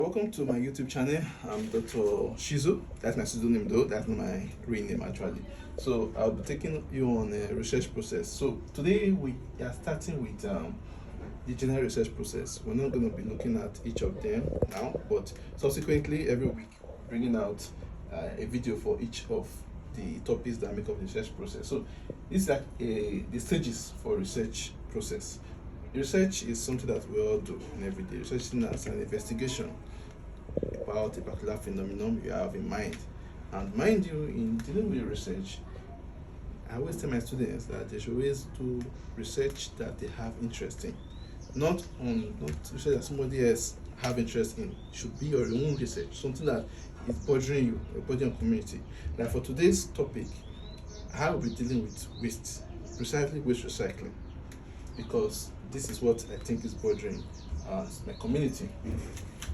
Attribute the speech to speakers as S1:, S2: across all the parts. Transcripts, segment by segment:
S1: Welcome to my YouTube channel. I'm Dr. Shizu. That's my pseudonym though, that's not my real name actually. So I'll be taking you on a research process. So today we are starting with the general research process. We're not going to be looking at each of them now, but subsequently every week bringing out a video for each of the topics that make up the research process. So this is like the stages for research process. Research is something that we all do in every day. Research is an investigation about a particular phenomenon you have in mind. And mind you, in dealing with research, I always tell my students that they should always do research that they have interest in. Not research that somebody else have interest in. It should be your own research, something that is bothering you, or bothering your community. Like for today's topic, I will be dealing with waste, precisely waste recycling, because this is what I think is bothering my community.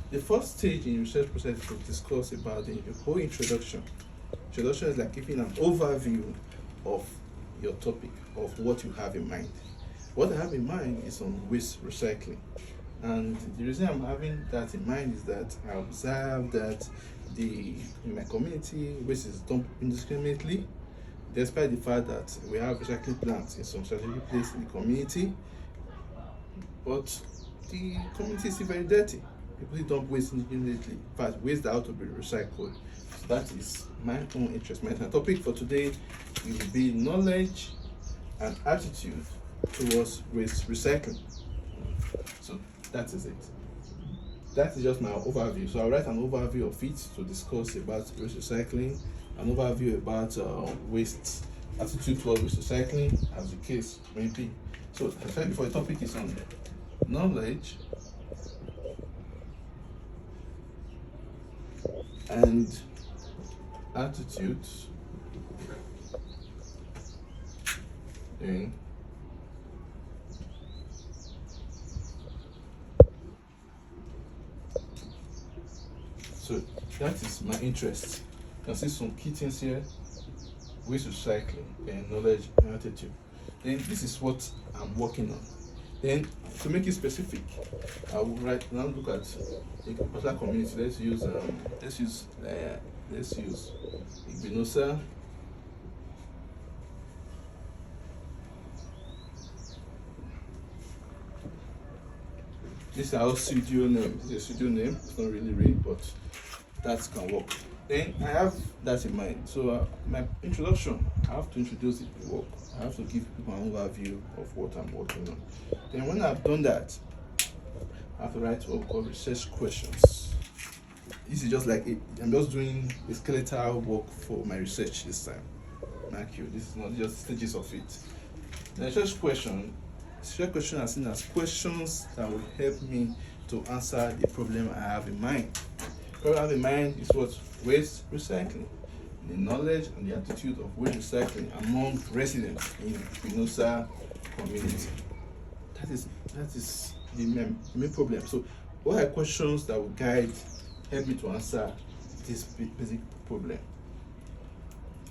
S1: The first stage in research process is to discuss about the whole introduction. Introduction is like giving an overview of your topic, of what you have in mind. What I have in mind is on waste recycling. And the reason I'm having that in mind is that I observe that in my community, waste is dumped indiscriminately, despite the fact that we have recycling plants in some strategic places in the community. But the community is still very dirty. People dump waste indiscriminately. In fact, waste that ought to be recycled. So that is my own interest. My topic for today will be knowledge and attitude towards waste recycling. So that is it. That is just my overview. So I'll write an overview of it to discuss about waste recycling, an overview about waste attitude towards waste recycling, as the case may be. So as I said before, the topic is on knowledge and attitudes in so that is my interest. You can see some key things here: waste recycling and knowledge and attitude. Then this is what I'm working on. Then to make it specific, I will look at a particular community. Let's use Igbinosa. This is our studio name. It's a studio name. It's not really real, but that can work. Then I have that in mind. So my introduction, I have to introduce the work. I have to give people an overview of what I'm working on. Then when I've done that, I have to write what we call research questions. This is just like I'm just doing a skeletal work for my research this time. Thank you. This is not just stages of it. The research question are seen as questions that will help me to answer the problem I have in mind. The problem I have in mind is what? Waste recycling. The knowledge and the attitude of waste recycling among residents in Igbinosa community. That is the main problem. So what are questions that will help me to answer this basic problem?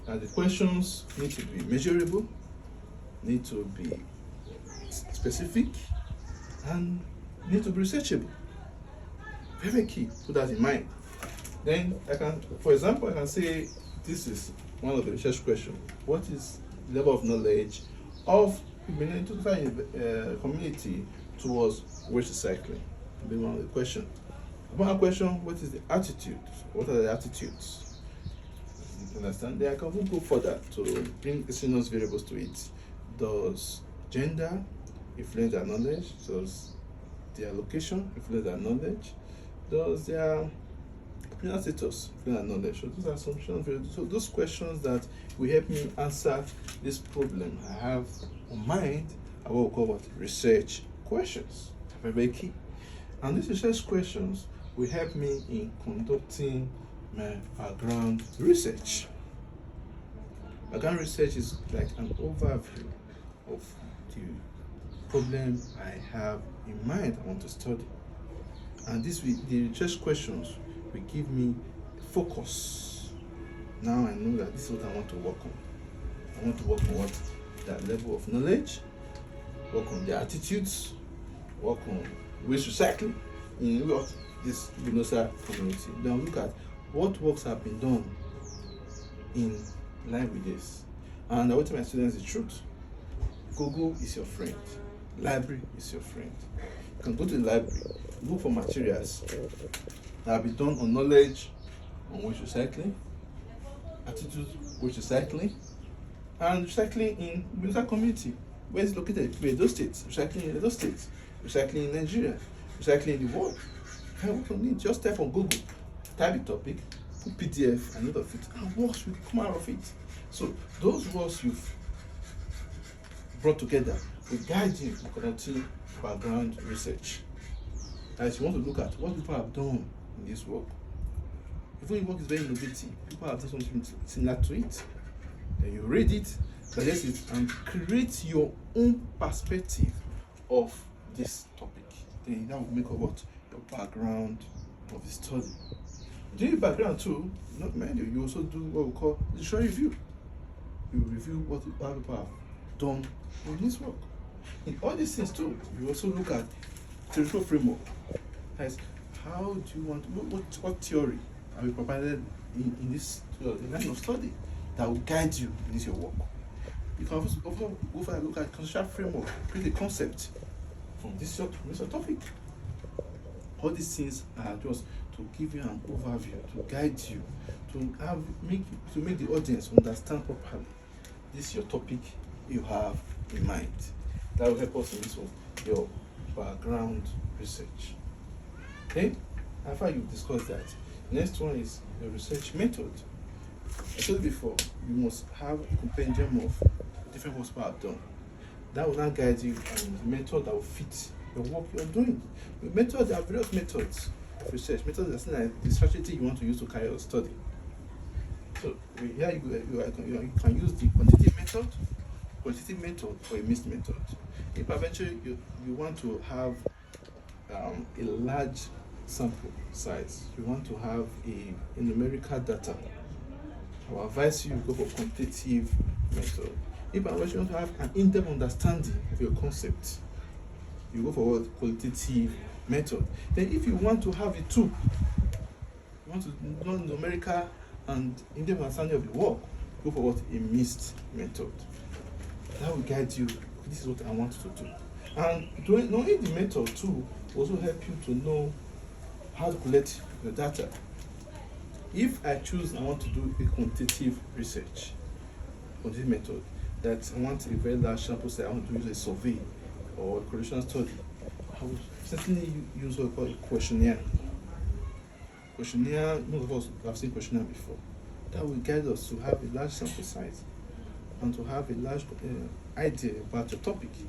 S1: And the questions need to be measurable, need to be specific, and need to be researchable. Very key. Put that in mind. Then for example, I can say this is one of the research questions. What is the level of knowledge of the community towards waste recycling? Be one of the questions. One question: what is the attitude? What are the attitudes? You understand? Then I can go further to bring extraneous variables to it. Does gender influence their knowledge? Does their location influence their knowledge? Does their criminal status influence their knowledge? So those are some variables. So those questions that will help me answer this problem I have on mind are what we call what? Research questions. Very, very key. And these research questions will help me in conducting my background research. Background research is like an overview of the problem I have in mind I want to study. And the research questions will give me focus. Now I know that this is what I want to work on. I want to work on that level of knowledge, work on the attitudes, work on waste recycling in this Binosa community. Then look at what works have been done in line with this. And I will tell my students the truth. Google is your friend. Library is your friend. You can go to the library, look for materials that have been done on knowledge on waste recycling, attitude waste recycling, and recycling in Binosa community. Where is it located? Edo State. Recycling in Edo State. Recycling in Nigeria. Recycling in the world. You can work on it. Just type on Google, type the topic, put PDF and out of it, and works will come out of it. So those words you've brought together will guide you to conducting background research. As you want to look at what people have done in this work. If your work is very innovative, people have done something similar to it, then you read it, digest it, and create your own perspective of this topic. Then that will make what? Your background of the study. During background too, not mind you also do what we call literary review. You review what people have done in this work. In all these things too, you also look at theoretical framework. As how do you want what theory are we provided in this line of study that will guide you in this your work. You can also go for a look at conceptual framework, create a concept from this your topic. All these things are just to give you an overview, to guide you, to make the audience understand properly this your topic you have in mind. That will help us in this one, your background research. Okay? After you discuss that, next one is your research method. I told you before, you must have a compendium of different works you have done. That will now guide you on the method that will fit the work you are doing. The method, there are various methods of research. Methods are like the strategy you want to use to carry out study. So here you can use the quantitative method, or a mixed method. If eventually you want to have a large sample size, you want to have a numerical data, I will advise you go for quantitative method. If eventually you want to have an in-depth understanding of your concept, you go for what? Qualitative method. Then if you want to have the two, you want to know numerical and in-depth understanding of your work, go for what? A mixed method. That will guide you. This is what I want you to do. And knowing the method too will also help you to know how to collect the data. If I want to do a quantitative research, quantitative method, that I want a very large sample set, I want to use a survey or a correlation study, I will certainly use what we call a questionnaire. Questionnaire, most of us have seen questionnaire before. That will guide us to have a large sample size and to have a large idea about your topic. You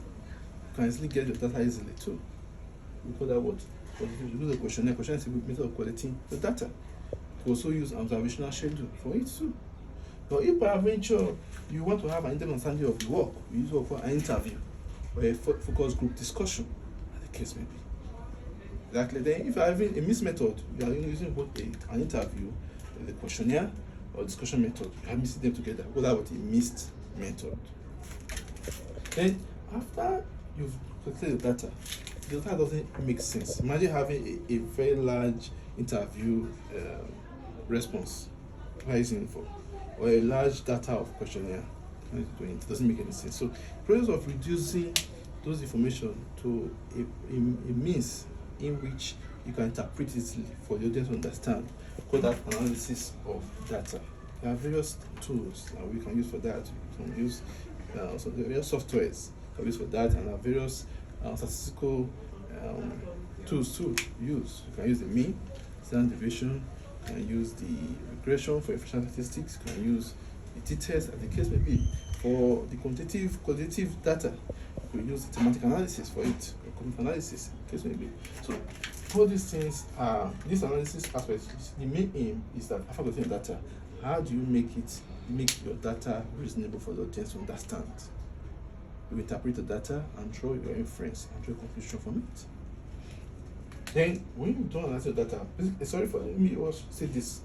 S1: can easily get your data easily too. We call that what? You do the questionnaire. Questionnaire is a good method of collecting the data. You also use observational schedule for it too. But if by adventure you want to have an in-depth understanding of the work, you use what we call an interview or a focus group discussion, as the case may be. Exactly. Then if you are having a mixed method, you are using both an interview, the questionnaire, or discussion method. You are mixing them together. What about a mixed method? Then after you've collected the data doesn't make sense. Imagine having a very large interview response. What are you using it for? Or a large data of questionnaire. It doesn't make any sense. So the process of reducing those information to a means in which you can interpret it for the audience to understand, call that analysis of data. There are various tools that we can use for that. We can use various softwares that we use for that, and there are various statistical tools to use. You can use the mean, standard deviation, you can use the regression for efficient statistics, you can use the t-test, as the case may be. For the qualitative data, you can use the thematic analysis for it, or cognitive analysis, case may be. So all these things are, this analysis aspect, the main aim is that after getting data, how do you make your data reasonable for the audience to understand? You interpret the data and draw your inference and draw a conclusion from it. Then when you don't analyze your data, let me also say this.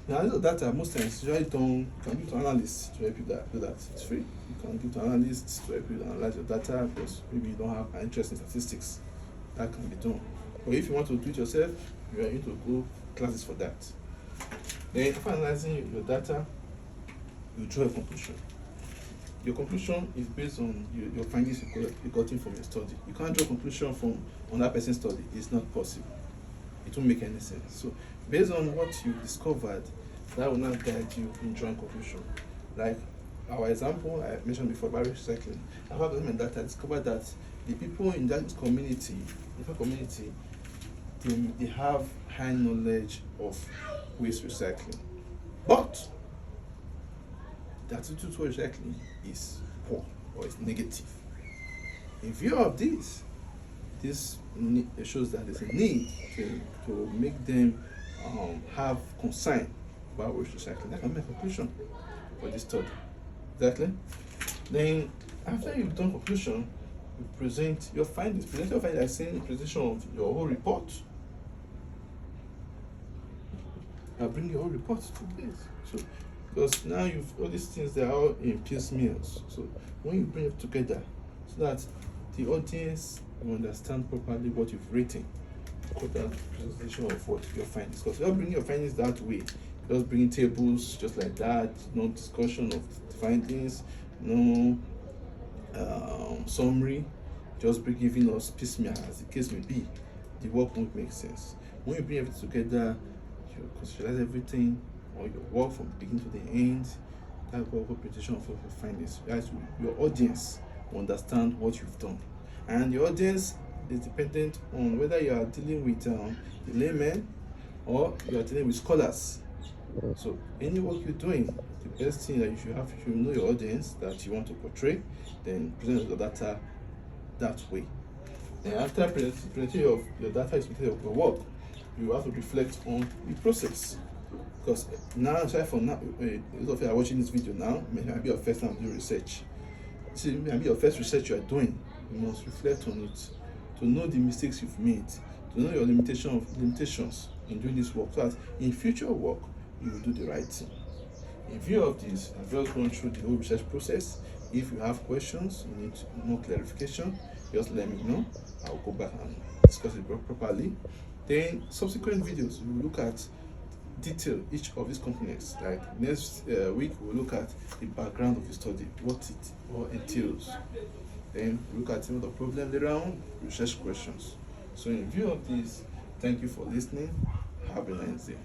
S1: The analysis of data, most times, you can give to analysts to help you do that. It's free. You can give to analysts to help you analyze your data because maybe you don't have an interest in statistics. That can be done. Or if you want to do it yourself, you are going to go classes for that. Then after analyzing your data, you draw a conclusion. Your conclusion is based on your findings you gotten from your study. You can't draw a conclusion from another person's study. It's not possible. It won't make any sense. So based on what you discovered, that will not guide you in drawing conclusion. Like our example I mentioned before about recycling. After doing my data, I discovered that the people in that community, they have high knowledge of waste recycling, but the attitude towards recycling is poor or is negative. In view of this shows that there's a need to make them have concern about waste recycling. That can be a conclusion for this study. Exactly. Then after you've done conclusion, you present your findings. Present your findings as saying presentation of your whole report. I'll bring your whole report to this. So because now you've all these things, they are all in piecemeals. So when you bring it together, so that the audience will understand properly what you've written, call that presentation of what your findings. Because you're bringing your findings that way, just bringing tables just like that, no discussion of the findings, no summary, just giving us piecemeal as the case may be, the work won't make sense. When you bring everything together, you conceptualize everything, or your work from beginning to the end, that work presentation of your findings. Guys, your audience will understand what you've done. And your audience is dependent on whether you are dealing with the laymen or you are dealing with scholars. So any work you're doing, the best thing that you should have, if you know your audience that you want to portray, then present the data that way. Then after presenting your data is presented of your work, you have to reflect on the process. Because now, aside from now, those of you are watching this video now, it might be your first time doing research. See, it might be your first research you are doing. You must reflect on it to know the mistakes you've made, to know your limitations in doing this work, so that in future work you will do the right thing. In view of this, I've just gone through the whole research process. If you have questions, you need more clarification, just let me know. I'll go back and discuss it properly. Then subsequent videos, we will look at detail each of these components. Like next week, we'll look at the background of the study, what it entails. Then we'll look at some of the problem later on, research questions. So in view of this, thank you for listening. Have a nice day.